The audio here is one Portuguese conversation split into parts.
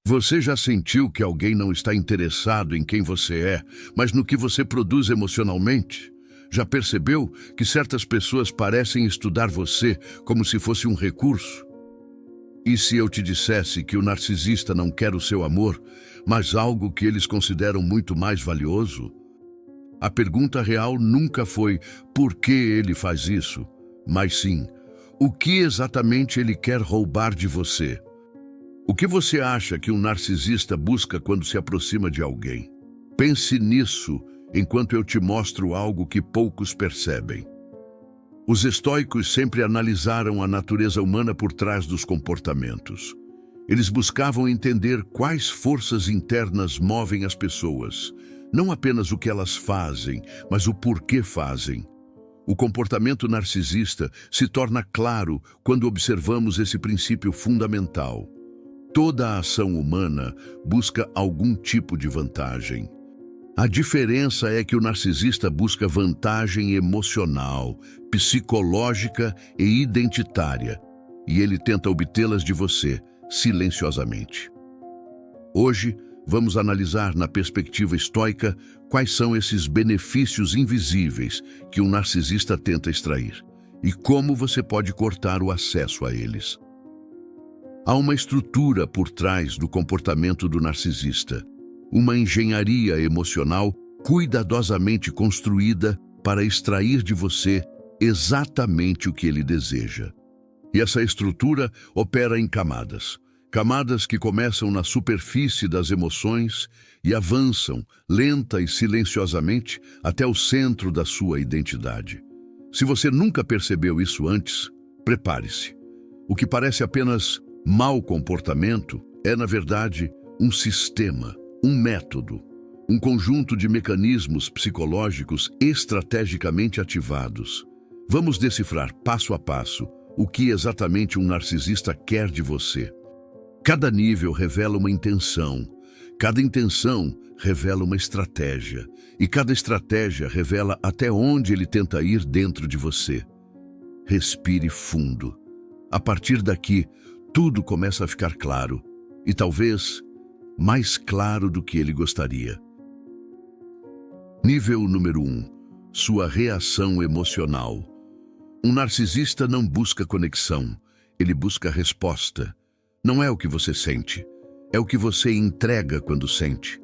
Você já sentiu que alguém não está interessado em quem você é, mas no que você produz emocionalmente? Já percebeu que certas pessoas parecem estudar você como se fosse um recurso? E se eu te dissesse que o narcisista não quer o seu amor, mas algo que eles consideram muito mais valioso? A pergunta real nunca foi por que ele faz isso, mas sim, o que exatamente ele quer roubar de você? O que você acha que um narcisista busca quando se aproxima de alguém? Pense nisso enquanto eu te mostro algo que poucos percebem. Os estoicos sempre analisaram a natureza humana por trás dos comportamentos. Eles buscavam entender quais forças internas movem as pessoas, não apenas o que elas fazem, mas o porquê fazem. O comportamento narcisista se torna claro quando observamos esse princípio fundamental. Toda a ação humana busca algum tipo de vantagem. A diferença é que o narcisista busca vantagem emocional, psicológica e identitária, e ele tenta obtê-las de você, silenciosamente. Hoje, vamos analisar na perspectiva estoica quais são esses benefícios invisíveis que um narcisista tenta extrair e como você pode cortar o acesso a eles. Há uma estrutura por trás do comportamento do narcisista, uma engenharia emocional cuidadosamente construída para extrair de você exatamente o que ele deseja. E essa estrutura opera em camadas. Camadas que começam na superfície das emoções e avançam, lenta e silenciosamente, até o centro da sua identidade. Se você nunca percebeu isso antes, prepare-se. O que parece apenas mau comportamento é, na verdade, um sistema, um método, um conjunto de mecanismos psicológicos estrategicamente ativados. Vamos decifrar passo a passo o que exatamente um narcisista quer de você. Cada nível revela uma intenção, cada intenção revela uma estratégia, e cada estratégia revela até onde ele tenta ir dentro de você. Respire fundo. A partir daqui, tudo começa a ficar claro, e talvez mais claro do que ele gostaria. Nível número 1. Sua reação emocional. Um narcisista não busca conexão, ele busca resposta. Não é o que você sente, é o que você entrega quando sente.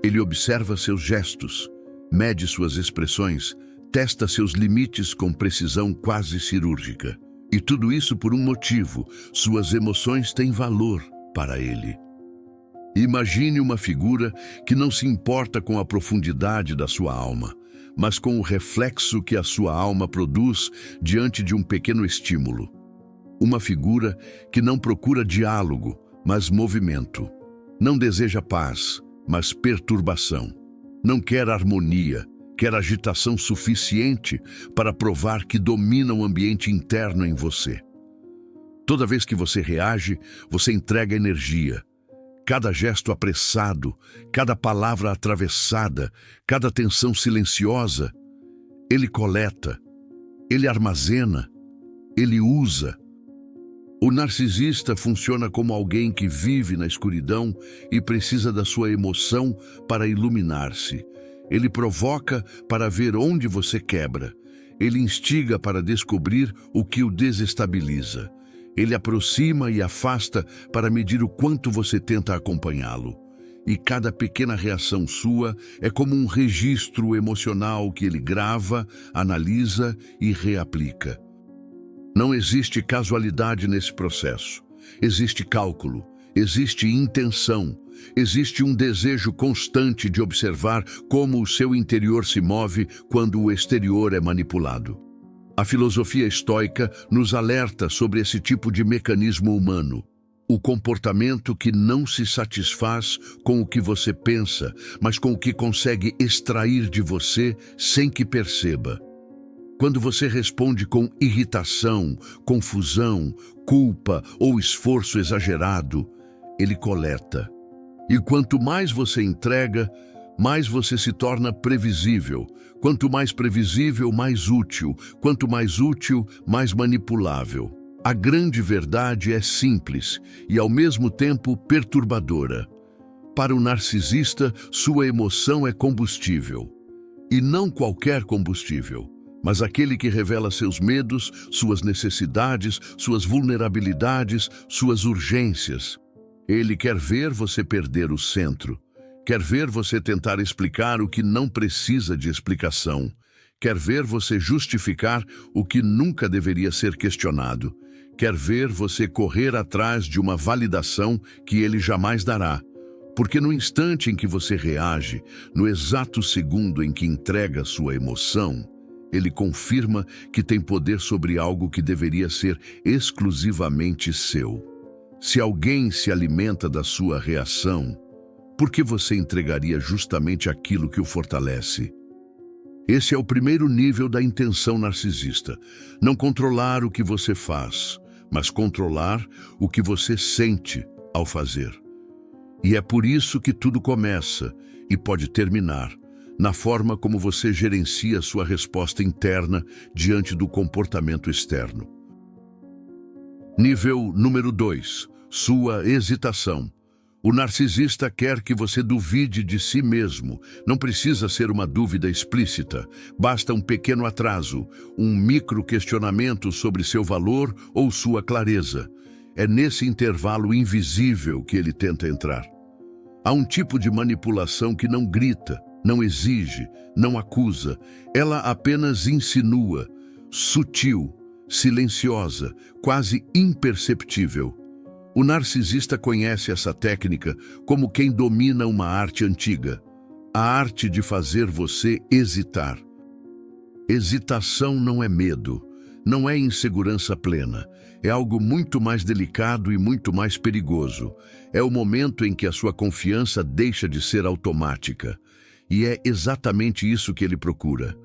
Ele observa seus gestos, mede suas expressões, testa seus limites com precisão quase cirúrgica. E tudo isso por um motivo: suas emoções têm valor para ele. Imagine uma figura que não se importa com a profundidade da sua alma, mas com o reflexo que a sua alma produz diante de um pequeno estímulo. Uma figura que não procura diálogo, mas movimento. Não deseja paz, mas perturbação. Não quer harmonia, quer agitação suficiente para provar que domina o ambiente interno em você. Toda vez que você reage, você entrega energia. Cada gesto apressado, cada palavra atravessada, cada tensão silenciosa, ele coleta, ele armazena, ele usa. O narcisista funciona como alguém que vive na escuridão e precisa da sua emoção para iluminar-se. Ele provoca para ver onde você quebra. Ele instiga para descobrir o que o desestabiliza. Ele aproxima e afasta para medir o quanto você tenta acompanhá-lo. E cada pequena reação sua é como um registro emocional que ele grava, analisa e reaplica. Não existe casualidade nesse processo. Existe cálculo, existe intenção, existe um desejo constante de observar como o seu interior se move quando o exterior é manipulado. A filosofia estoica nos alerta sobre esse tipo de mecanismo humano. O comportamento que não se satisfaz com o que você pensa, mas com o que consegue extrair de você sem que perceba. Quando você responde com irritação, confusão, culpa ou esforço exagerado, ele coleta. E quanto mais você entrega, mais você se torna previsível. Quanto mais previsível, mais útil. Quanto mais útil, mais manipulável. A grande verdade é simples e, ao mesmo tempo, perturbadora. Para o narcisista, sua emoção é combustível. E não qualquer combustível, mas aquele que revela seus medos, suas necessidades, suas vulnerabilidades, suas urgências. Ele quer ver você perder o centro. Quer ver você tentar explicar o que não precisa de explicação. Quer ver você justificar o que nunca deveria ser questionado. Quer ver você correr atrás de uma validação que ele jamais dará. Porque no instante em que você reage, no exato segundo em que entrega sua emoção, ele confirma que tem poder sobre algo que deveria ser exclusivamente seu. Se alguém se alimenta da sua reação, por que você entregaria justamente aquilo que o fortalece? Esse é o primeiro nível da intenção narcisista. Não controlar o que você faz, mas controlar o que você sente ao fazer. E é por isso que tudo começa e pode terminar na forma como você gerencia sua resposta interna diante do comportamento externo. Nível número 2. Sua hesitação. O narcisista quer que você duvide de si mesmo. Não precisa ser uma dúvida explícita. Basta um pequeno atraso, um micro-questionamento sobre seu valor ou sua clareza. É nesse intervalo invisível que ele tenta entrar. Há um tipo de manipulação que não grita, não exige, não acusa. Ela apenas insinua, sutil, silenciosa, quase imperceptível. O narcisista conhece essa técnica como quem domina uma arte antiga, a arte de fazer você hesitar. Hesitação não é medo, não é insegurança plena. É algo muito mais delicado e muito mais perigoso. É o momento em que a sua confiança deixa de ser automática. E é exatamente isso que ele procura.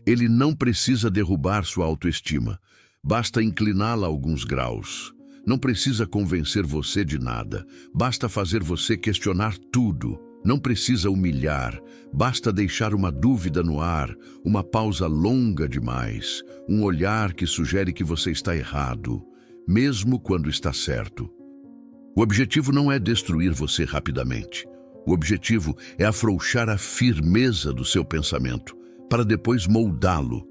Ele não precisa derrubar sua autoestima. Basta incliná-la alguns graus. Não precisa convencer você de nada. Basta fazer você questionar tudo. Não precisa humilhar. Basta deixar uma dúvida no ar, uma pausa longa demais, um olhar que sugere que você está errado, mesmo quando está certo. O objetivo não é destruir você rapidamente. O objetivo é afrouxar a firmeza do seu pensamento, para depois moldá-lo.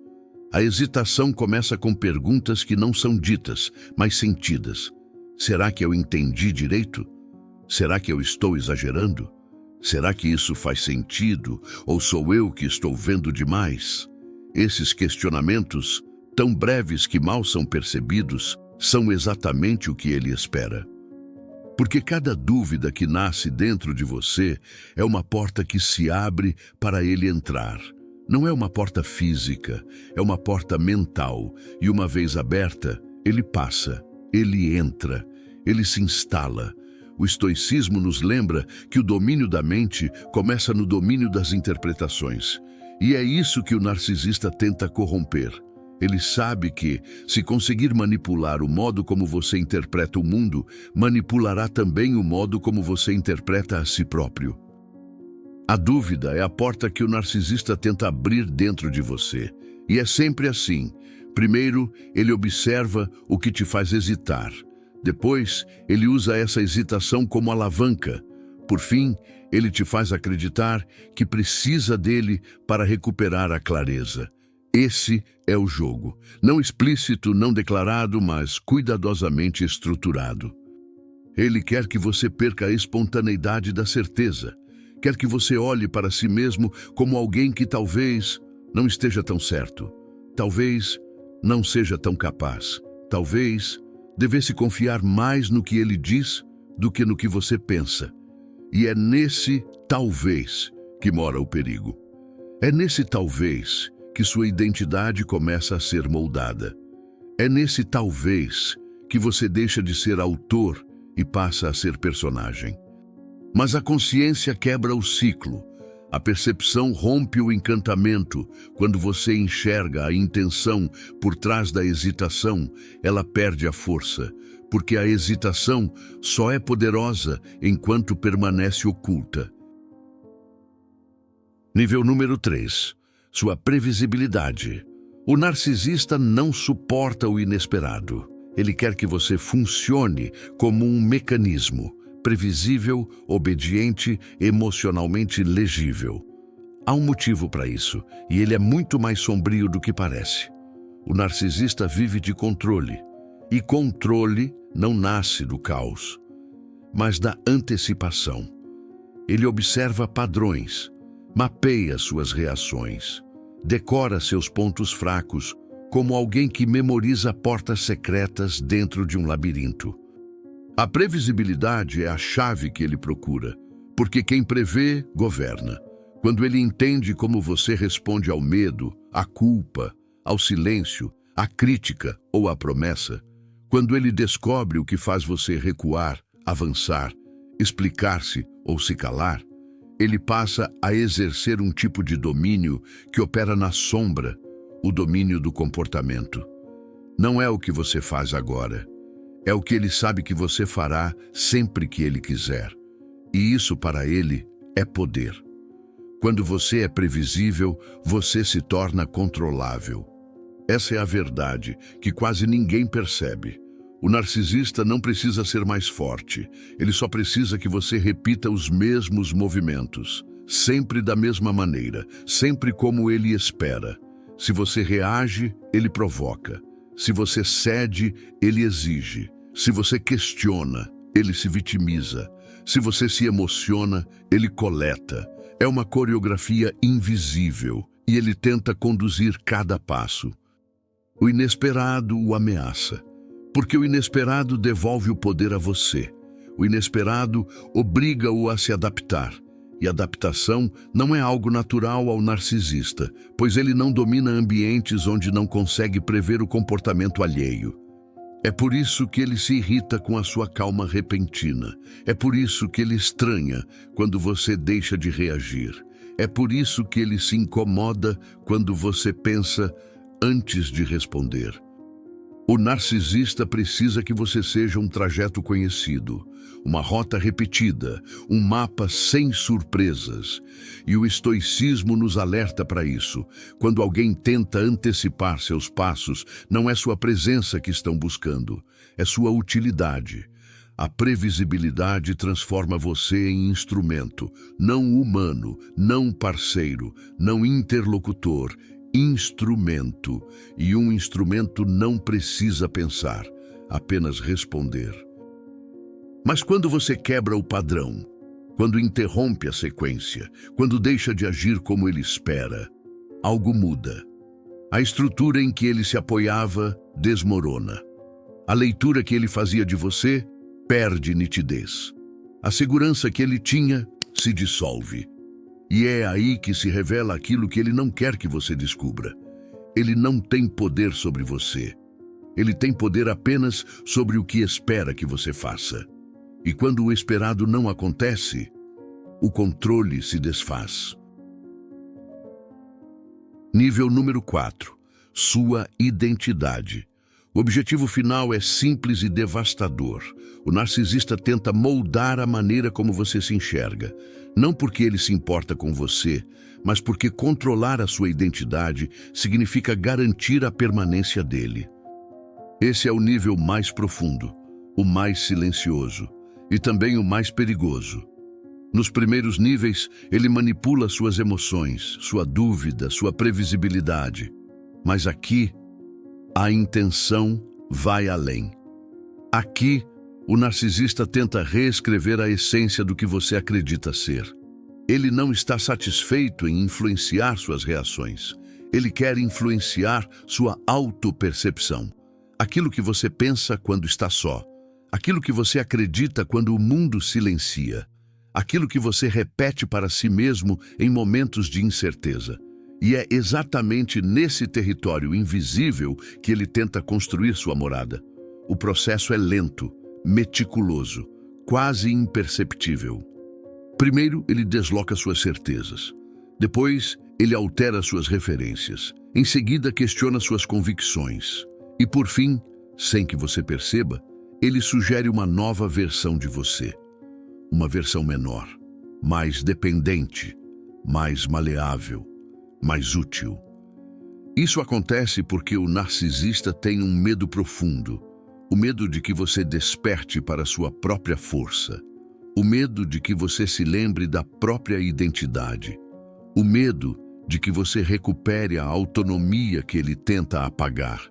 A hesitação começa com perguntas que não são ditas, mas sentidas. Será que eu entendi direito? Será que eu estou exagerando? Será que isso faz sentido? Ou sou eu que estou vendo demais? Esses questionamentos, tão breves que mal são percebidos, são exatamente o que ele espera. Porque cada dúvida que nasce dentro de você é uma porta que se abre para ele entrar. Não é uma porta física, é uma porta mental. E uma vez aberta, ele passa, ele entra, ele se instala. O estoicismo nos lembra que o domínio da mente começa no domínio das interpretações. E é isso que o narcisista tenta corromper. Ele sabe que, se conseguir manipular o modo como você interpreta o mundo, manipulará também o modo como você interpreta a si próprio. A dúvida é a porta que o narcisista tenta abrir dentro de você. E é sempre assim. Primeiro, ele observa o que te faz hesitar. Depois, ele usa essa hesitação como alavanca. Por fim, ele te faz acreditar que precisa dele para recuperar a clareza. Esse é o jogo. Não explícito, não declarado, mas cuidadosamente estruturado. Ele quer que você perca a espontaneidade da certeza. Quer que você olhe para si mesmo como alguém que talvez não esteja tão certo. Talvez não seja tão capaz. Talvez devesse confiar mais no que ele diz do que no que você pensa. E é nesse talvez que mora o perigo. É nesse talvez que sua identidade começa a ser moldada. É nesse talvez que você deixa de ser autor e passa a ser personagem. Mas a consciência quebra o ciclo. A percepção rompe o encantamento. Quando você enxerga a intenção por trás da hesitação, ela perde a força, porque a hesitação só é poderosa enquanto permanece oculta. Nível número 3. Sua previsibilidade. O narcisista não suporta o inesperado. Ele quer que você funcione como um mecanismo, previsível, obediente, emocionalmente legível. Há um motivo para isso, e ele é muito mais sombrio do que parece. O narcisista vive de controle, e controle não nasce do caos, mas da antecipação. Ele observa padrões, mapeia suas reações, decora seus pontos fracos, como alguém que memoriza portas secretas dentro de um labirinto. A previsibilidade é a chave que ele procura, porque quem prevê, governa. Quando ele entende como você responde ao medo, à culpa, ao silêncio, à crítica ou à promessa, quando ele descobre o que faz você recuar, avançar, explicar-se ou se calar, ele passa a exercer um tipo de domínio que opera na sombra, o domínio do comportamento. Não é o que você faz agora, é o que ele sabe que você fará sempre que ele quiser. E isso para ele é poder. Quando você é previsível, você se torna controlável. Essa é a verdade que quase ninguém percebe. O narcisista não precisa ser mais forte, ele só precisa que você repita os mesmos movimentos, sempre da mesma maneira, sempre como ele espera. Se você reage, ele provoca. Se você cede, ele exige. Se você questiona, ele se vitimiza. Se você se emociona, ele coleta. É uma coreografia invisível e ele tenta conduzir cada passo. O inesperado o ameaça, porque o inesperado devolve o poder a você. O inesperado obriga-o a se adaptar. E adaptação não é algo natural ao narcisista, pois ele não domina ambientes onde não consegue prever o comportamento alheio. É por isso que ele se irrita com a sua calma repentina. É por isso que ele estranha quando você deixa de reagir. É por isso que ele se incomoda quando você pensa antes de responder. O narcisista precisa que você seja um trajeto conhecido, uma rota repetida, um mapa sem surpresas. E o estoicismo nos alerta para isso. Quando alguém tenta antecipar seus passos, não é sua presença que estão buscando, é sua utilidade. A previsibilidade transforma você em instrumento, não humano, não parceiro, não interlocutor, instrumento. E um instrumento não precisa pensar, apenas responder. Mas quando você quebra o padrão, quando interrompe a sequência, quando deixa de agir como ele espera, algo muda. A estrutura em que ele se apoiava desmorona. A leitura que ele fazia de você perde nitidez. A segurança que ele tinha se dissolve. E é aí que se revela aquilo que ele não quer que você descubra. Ele não tem poder sobre você. Ele tem poder apenas sobre o que espera que você faça. E quando o esperado não acontece, o controle se desfaz. Nível número 4. Sua identidade. O objetivo final é simples e devastador. O narcisista tenta moldar a maneira como você se enxerga. Não porque ele se importa com você, mas porque controlar a sua identidade significa garantir a permanência dele. Esse é o nível mais profundo, o mais silencioso e também o mais perigoso. Nos primeiros níveis, ele manipula suas emoções, sua dúvida, sua previsibilidade. Mas aqui, a intenção vai além. Aqui, o narcisista tenta reescrever a essência do que você acredita ser. Ele não está satisfeito em influenciar suas reações. Ele quer influenciar sua autopercepção. Aquilo que você pensa quando está só. Aquilo que você acredita quando o mundo silencia. Aquilo que você repete para si mesmo em momentos de incerteza. E é exatamente nesse território invisível que ele tenta construir sua morada. O processo é lento, meticuloso, quase imperceptível. Primeiro, ele desloca suas certezas. Depois, ele altera suas referências. Em seguida, questiona suas convicções. E por fim, sem que você perceba, ele sugere uma nova versão de você. Uma versão menor, mais dependente, mais maleável, mais útil. Isso acontece porque o narcisista tem um medo profundo, O medo de que você desperte para sua própria força. O medo de que você se lembre da própria identidade. O medo de que você recupere a autonomia que ele tenta apagar.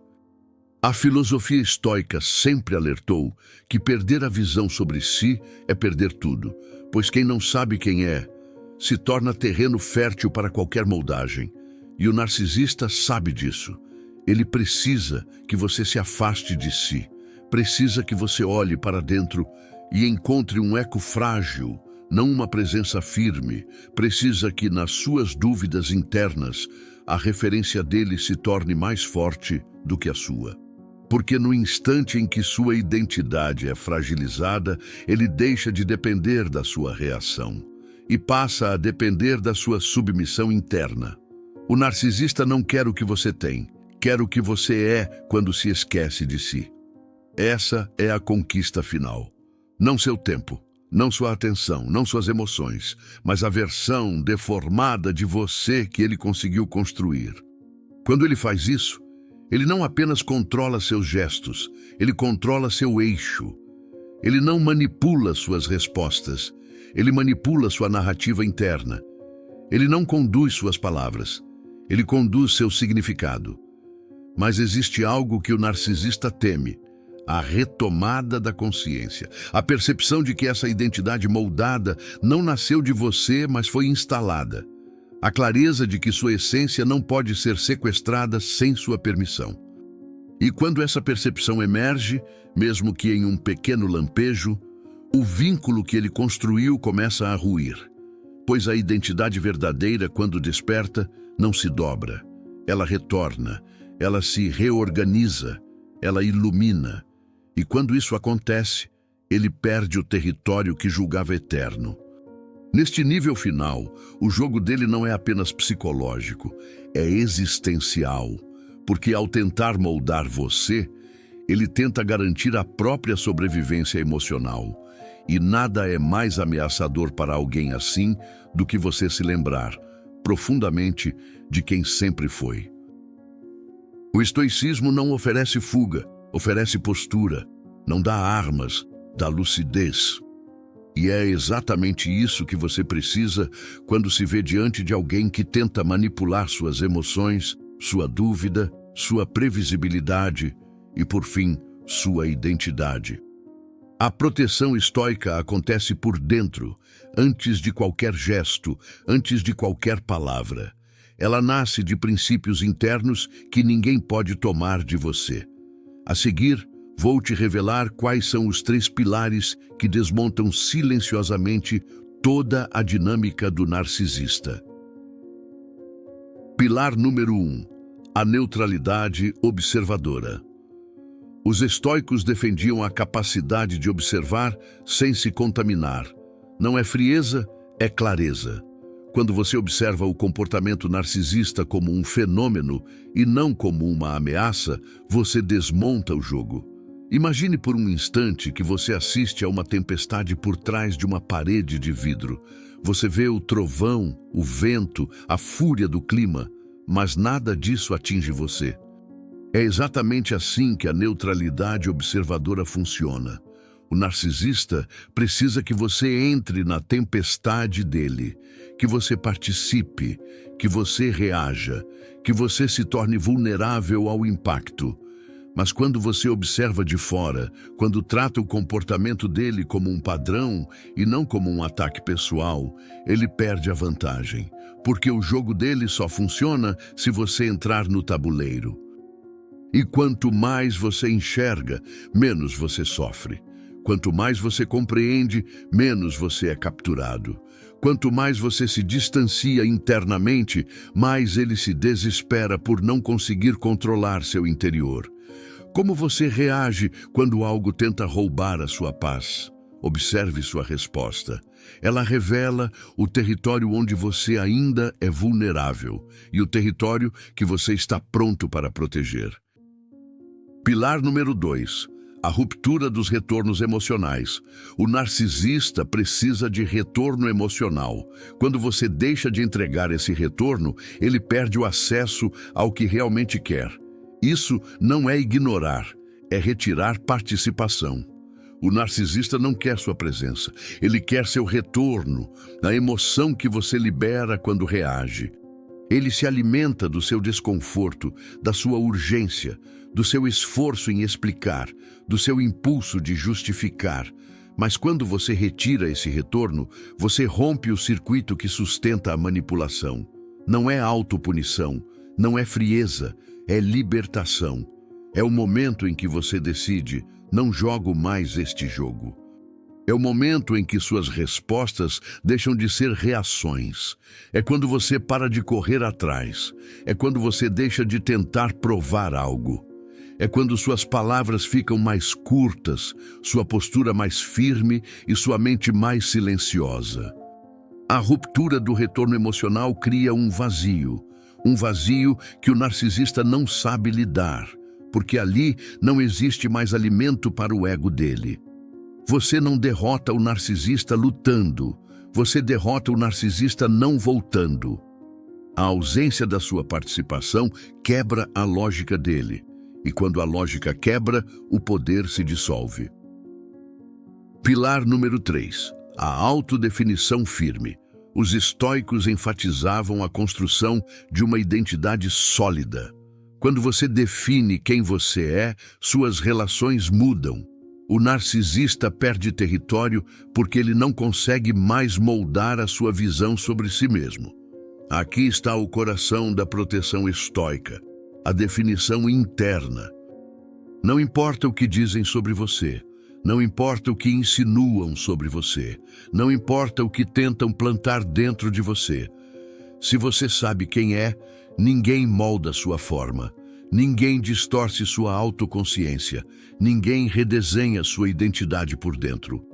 A filosofia estoica sempre alertou que perder a visão sobre si é perder tudo, pois quem não sabe quem é, se torna terreno fértil para qualquer moldagem. E o narcisista sabe disso. Ele precisa que você se afaste de si. Precisa que você olhe para dentro e encontre um eco frágil, não uma presença firme. Precisa que, nas suas dúvidas internas, a referência dele se torne mais forte do que a sua. Porque no instante em que sua identidade é fragilizada, ele deixa de depender da sua reação e passa a depender da sua submissão interna. O narcisista não quer o que você tem, quer o que você é quando se esquece de si. Essa é a conquista final. Não seu tempo, não sua atenção, não suas emoções, mas a versão deformada de você que ele conseguiu construir. Quando ele faz isso, ele não apenas controla seus gestos, ele controla seu eixo. Ele não manipula suas respostas, ele manipula sua narrativa interna. Ele não conduz suas palavras, ele conduz seu significado. Mas existe algo que o narcisista teme: a retomada da consciência, a percepção de que essa identidade moldada não nasceu de você, mas foi instalada. A clareza de que sua essência não pode ser sequestrada sem sua permissão. E quando essa percepção emerge, mesmo que em um pequeno lampejo, o vínculo que ele construiu começa a ruir. Pois a identidade verdadeira, quando desperta, não se dobra. Ela retorna, ela se reorganiza, ela ilumina. E quando isso acontece, ele perde o território que julgava eterno. Neste nível final, o jogo dele não é apenas psicológico, é existencial, porque ao tentar moldar você, ele tenta garantir a própria sobrevivência emocional. E nada é mais ameaçador para alguém assim do que você se lembrar profundamente de quem sempre foi. O estoicismo não oferece fuga, oferece postura, não dá armas, dá lucidez. E é exatamente isso que você precisa quando se vê diante de alguém que tenta manipular suas emoções, sua dúvida, sua previsibilidade e, por fim, sua identidade. A proteção estoica acontece por dentro, antes de qualquer gesto, antes de qualquer palavra. Ela nasce de princípios internos que ninguém pode tomar de você. A seguir, vou te revelar quais são os 3 pilares que desmontam silenciosamente toda a dinâmica do narcisista. Pilar número 1. A neutralidade observadora. Os estoicos defendiam a capacidade de observar sem se contaminar. Não é frieza, é clareza. Quando você observa o comportamento narcisista como um fenômeno e não como uma ameaça, você desmonta o jogo. Imagine por um instante que você assiste a uma tempestade por trás de uma parede de vidro. Você vê o trovão, o vento, a fúria do clima, mas nada disso atinge você. É exatamente assim que a neutralidade observadora funciona. O narcisista precisa que você entre na tempestade dele, que você participe, que você reaja, que você se torne vulnerável ao impacto. Mas quando você observa de fora, quando trata o comportamento dele como um padrão e não como um ataque pessoal, ele perde a vantagem, porque o jogo dele só funciona se você entrar no tabuleiro. E quanto mais você enxerga, menos você sofre. Quanto mais você compreende, menos você é capturado. Quanto mais você se distancia internamente, mais ele se desespera por não conseguir controlar seu interior. Como você reage quando algo tenta roubar a sua paz? Observe sua resposta. Ela revela o território onde você ainda é vulnerável e o território que você está pronto para proteger. Pilar número 2. A ruptura dos retornos emocionais. O narcisista precisa de retorno emocional. Quando você deixa de entregar esse retorno, ele perde o acesso ao que realmente quer. Isso não é ignorar, é retirar participação. O narcisista não quer sua presença, ele quer seu retorno, a emoção que você libera quando reage. Ele se alimenta do seu desconforto, da sua urgência, do seu esforço em explicar, do seu impulso de justificar. Mas quando você retira esse retorno, você rompe o circuito que sustenta a manipulação. Não é autopunição, não é frieza, é libertação. É o momento em que você decide: não jogo mais este jogo. É o momento em que suas respostas deixam de ser reações. É quando você para de correr atrás. É quando você deixa de tentar provar algo. É quando suas palavras ficam mais curtas, sua postura mais firme e sua mente mais silenciosa. A ruptura do retorno emocional cria um vazio que o narcisista não sabe lidar, porque ali não existe mais alimento para o ego dele. Você não derrota o narcisista lutando, você derrota o narcisista não voltando. A ausência da sua participação quebra a lógica dele, e quando a lógica quebra, o poder se dissolve. Pilar número 3. A autodefinição firme. Os estoicos enfatizavam a construção de uma identidade sólida. Quando você define quem você é, suas relações mudam. O narcisista perde território porque ele não consegue mais moldar a sua visão sobre si mesmo. Aqui está o coração da proteção estoica, a definição interna. Não importa o que dizem sobre você, não importa o que insinuam sobre você, não importa o que tentam plantar dentro de você. Se você sabe quem é, ninguém molda sua forma. Ninguém distorce sua autoconsciência, ninguém redesenha sua identidade por dentro.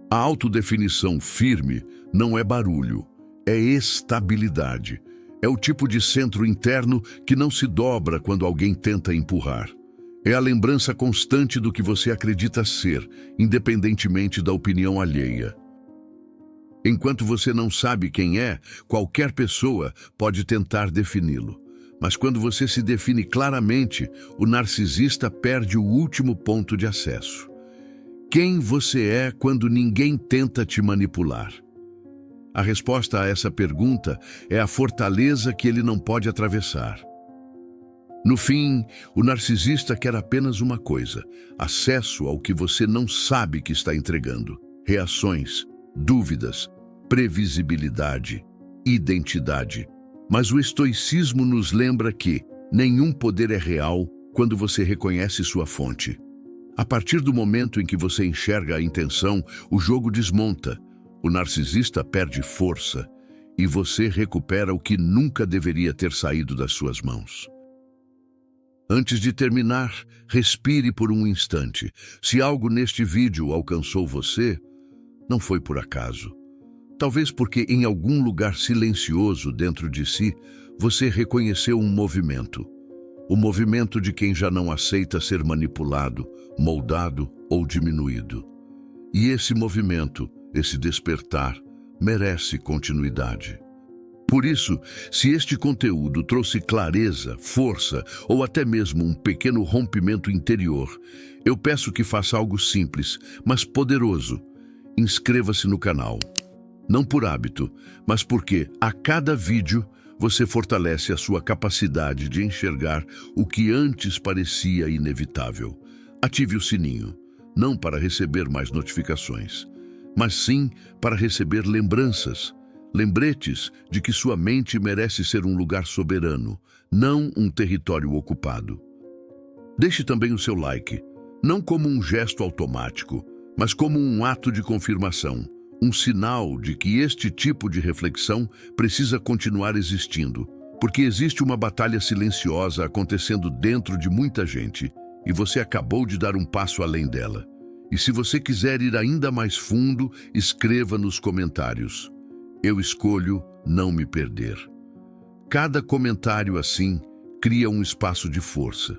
A autodefinição firme não é barulho, é estabilidade. É o tipo de centro interno que não se dobra quando alguém tenta empurrar. É a lembrança constante do que você acredita ser, independentemente da opinião alheia. Enquanto você não sabe quem é, qualquer pessoa pode tentar defini-lo. Mas quando você se define claramente, o narcisista perde o último ponto de acesso. Quem você é quando ninguém tenta te manipular? A resposta a essa pergunta é a fortaleza que ele não pode atravessar. No fim, o narcisista quer apenas uma coisa: acesso ao que você não sabe que está entregando. Reações, dúvidas, previsibilidade, identidade. Mas o estoicismo nos lembra que nenhum poder é real quando você reconhece sua fonte. A partir do momento em que você enxerga a intenção, o jogo desmonta, o narcisista perde força e você recupera o que nunca deveria ter saído das suas mãos. Antes de terminar, respire por um instante. Se algo neste vídeo alcançou você, não foi por acaso. Talvez porque em algum lugar silencioso dentro de si, você reconheceu um movimento. O movimento de quem já não aceita ser manipulado, moldado ou diminuído. E esse movimento, esse despertar, merece continuidade. Por isso, se este conteúdo trouxe clareza, força ou até mesmo um pequeno rompimento interior, eu peço que faça algo simples, mas poderoso. Inscreva-se no canal. Não por hábito, mas porque a cada vídeo você fortalece a sua capacidade de enxergar o que antes parecia inevitável. Ative o sininho, não para receber mais notificações, mas sim para receber lembranças, lembretes de que sua mente merece ser um lugar soberano, não um território ocupado. Deixe também o seu like, não como um gesto automático, mas como um ato de confirmação. Um sinal de que este tipo de reflexão precisa continuar existindo, porque existe uma batalha silenciosa acontecendo dentro de muita gente e você acabou de dar um passo além dela. E se você quiser ir ainda mais fundo, escreva nos comentários: eu escolho não me perder. Cada comentário assim cria um espaço de força.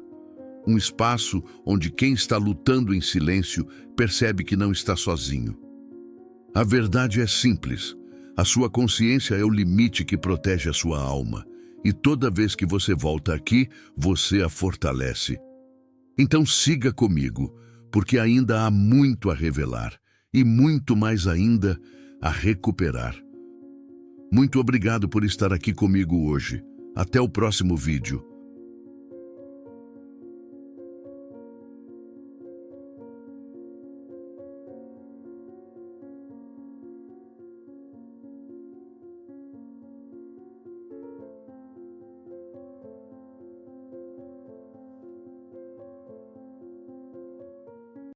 Um espaço onde quem está lutando em silêncio percebe que não está sozinho. A verdade é simples. A sua consciência é o limite que protege a sua alma. E toda vez que você volta aqui, você a fortalece. Então siga comigo, porque ainda há muito a revelar e muito mais ainda a recuperar. Muito obrigado por estar aqui comigo hoje. Até o próximo vídeo.